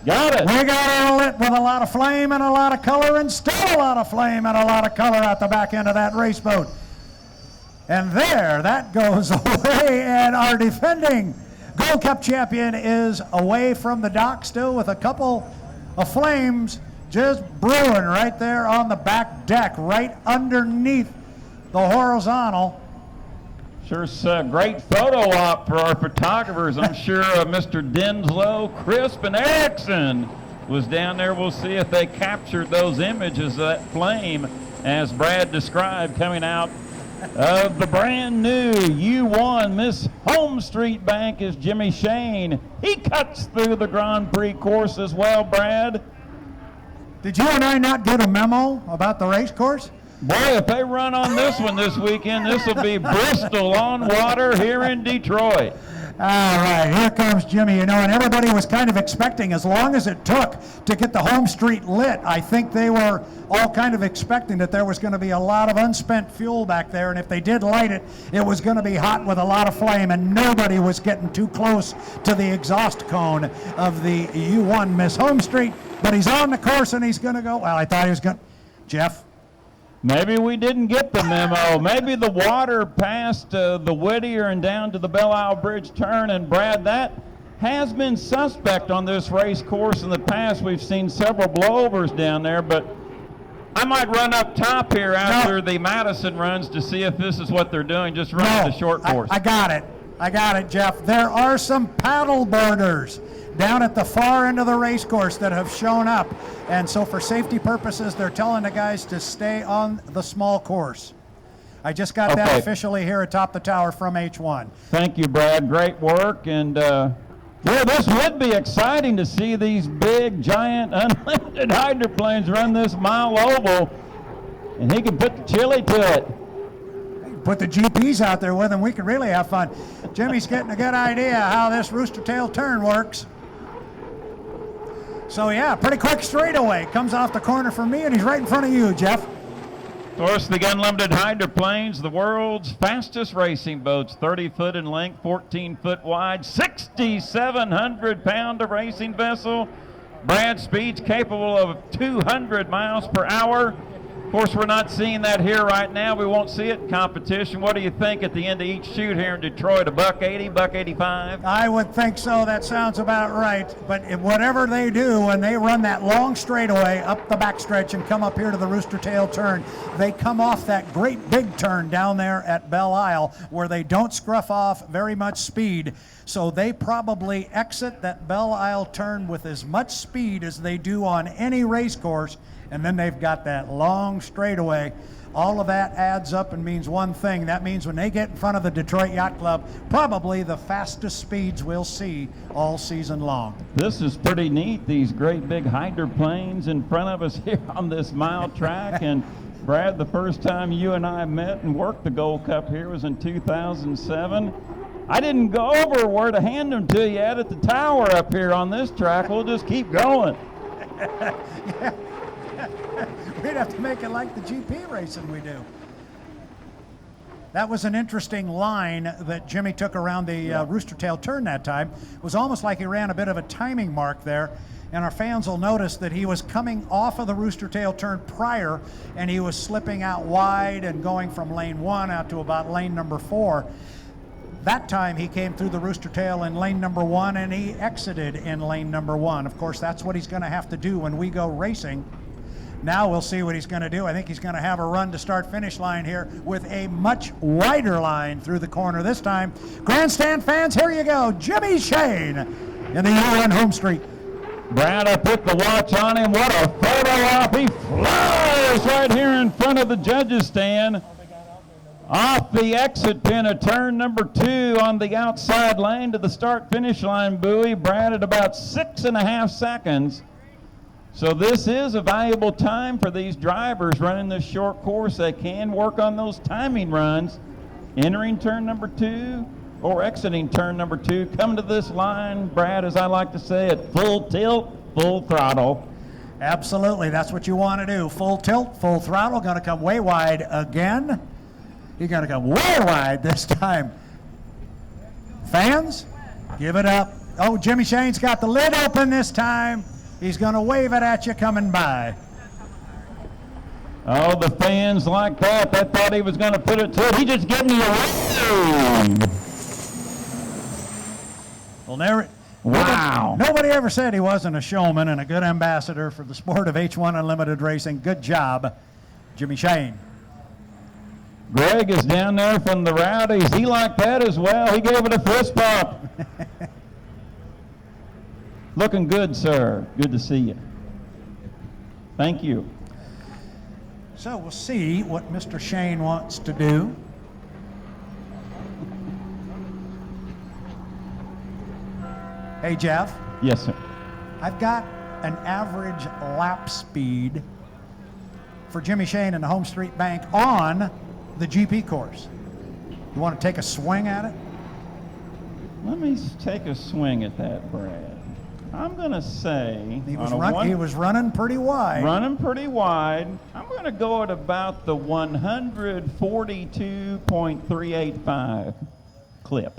Got it. We got it lit with a lot of flame and a lot of color, and still a lot of flame and a lot of color at the back end of that race boat. And there, that goes away, and our defending Gold Cup champion is away from the dock still with a couple of flames just brewing right there on the back deck, right underneath the horizontal. Sure, it's a great photo op for our photographers. I'm sure Mr. Denslow, Crisp, and Erickson was down there. We'll see if they captured those images of that flame, as Brad described, coming out of the brand new U-1 Miss HomeStreet bank is Jimmy Shane. He cuts through the Grand Prix course as well, Brad. Did you and I not get a memo about the race course? Boy, if they run on this one this weekend, this will be Bristol on water here in Detroit. All right, here comes Jimmy, and everybody was kind of expecting, as long as it took to get the HomeStreet lit, I think they were all kind of expecting that there was going to be a lot of unspent fuel back there, and if they did light it, it was going to be hot with a lot of flame, and nobody was getting too close to the exhaust cone of the U-1 Miss HomeStreet, but he's on the course, and he's going to go, well, I thought he was going to, Jeff? Maybe we didn't get the memo. Maybe the water passed the Whittier and down to the Belle Isle Bridge turn. And Brad, that has been suspect on this race course in the past. We've seen several blowovers down there, but I might run up top here after the Madison runs to see if this is what they're doing, just running the short course. I got it, Jeff. There are some paddle boarders down at the far end of the race course that have shown up. And so for safety purposes, they're telling the guys to stay on the small course. I just got that officially here atop the tower from H1. Thank you, Brad. Great work. And well, this would be exciting to see these big, giant, unlimited hydroplanes run this mile oval. And he can put the chili to it. Put the GPs out there with him. We could really have fun. Jimmy's getting a good idea how this rooster tail turn works. So yeah, pretty quick straightaway. Comes off the corner for me, and he's right in front of you, Jeff. Of course, the unlimited hydroplanes, the world's fastest racing boats, 30 foot in length, 14 foot wide, 6,700 pound of racing vessel. Brad, speeds capable of 200 miles per hour. Of course, we're not seeing that here right now. We won't see it in competition. What do you think at the end of each shoot here in Detroit? A $1.80, $1.85? I would think so. That sounds about right. But whatever they do, when they run that long straightaway up the backstretch and come up here to the rooster tail turn, they come off that great big turn down there at Belle Isle where they don't scruff off very much speed. So they probably exit that Belle Isle turn with as much speed as they do on any race course. And then they've got that long straightaway. All of that adds up and means one thing. That means when they get in front of the Detroit Yacht Club, probably the fastest speeds we'll see all season long. This is pretty neat, these great big hydroplanes in front of us here on this mile track. And Brad, the first time you and I met and worked the Gold Cup here was in 2007. I didn't go over where to hand them to you at the tower up here on this track. We'll just keep going. Yeah. We'd have to make it like the GP racing we do. That was an interesting line that Jimmy took around the rooster tail turn that time. It was almost like he ran a bit of a timing mark there. And our fans will notice that he was coming off of the rooster tail turn prior, and he was slipping out wide and going from lane 1 out to about lane number 4. That time he came through the rooster tail in lane number 1, and he exited in lane number 1. Of course, that's what he's going to have to do when we go racing. Now we'll see what he's going to do. I think he's going to have a run to start-finish line here with a much wider line through the corner this time. Grandstand fans, here you go. Jimmy Shane in the U-1 HomeStreet. Brad, I put the watch on him. What a photo op. He flies right here in front of the judges' stand. Off the exit pin of turn number 2 on the outside lane to the start-finish line buoy. Brad at about 6.5 seconds. So this is a valuable time for these drivers running this short course. They can work on those timing runs, entering turn number 2 or exiting turn number 2. Come to this line, Brad, as I like to say, at full tilt, full throttle. Absolutely, that's what you want to do. Full tilt, full throttle, going to come way wide again. You're going to come way wide this time. Fans, give it up Oh, Jimmy Shane's got the lid open this time. He's going to wave it at you coming by. Oh, the fans like that. They thought he was going to put it to it. He just gave me a wave. Well, Wow. Nobody ever said he wasn't a showman and a good ambassador for the sport of H1 Unlimited racing. Good job, Jimmy Shane. Greg is down there from the Rowdies. He liked that as well. He gave it a fist bump. Looking good, sir. Good to see you. Thank you. So we'll see what Mr. Shane wants to do. Hey, Jeff. Yes, sir. I've got an average lap speed for Jimmy Shane and the HomeStreet Bank on the GP course. You want to take a swing at it? Let me take a swing at that, Brad. I'm going to say He was running pretty wide. Running pretty wide. I'm going to go at about the 142.385 clip.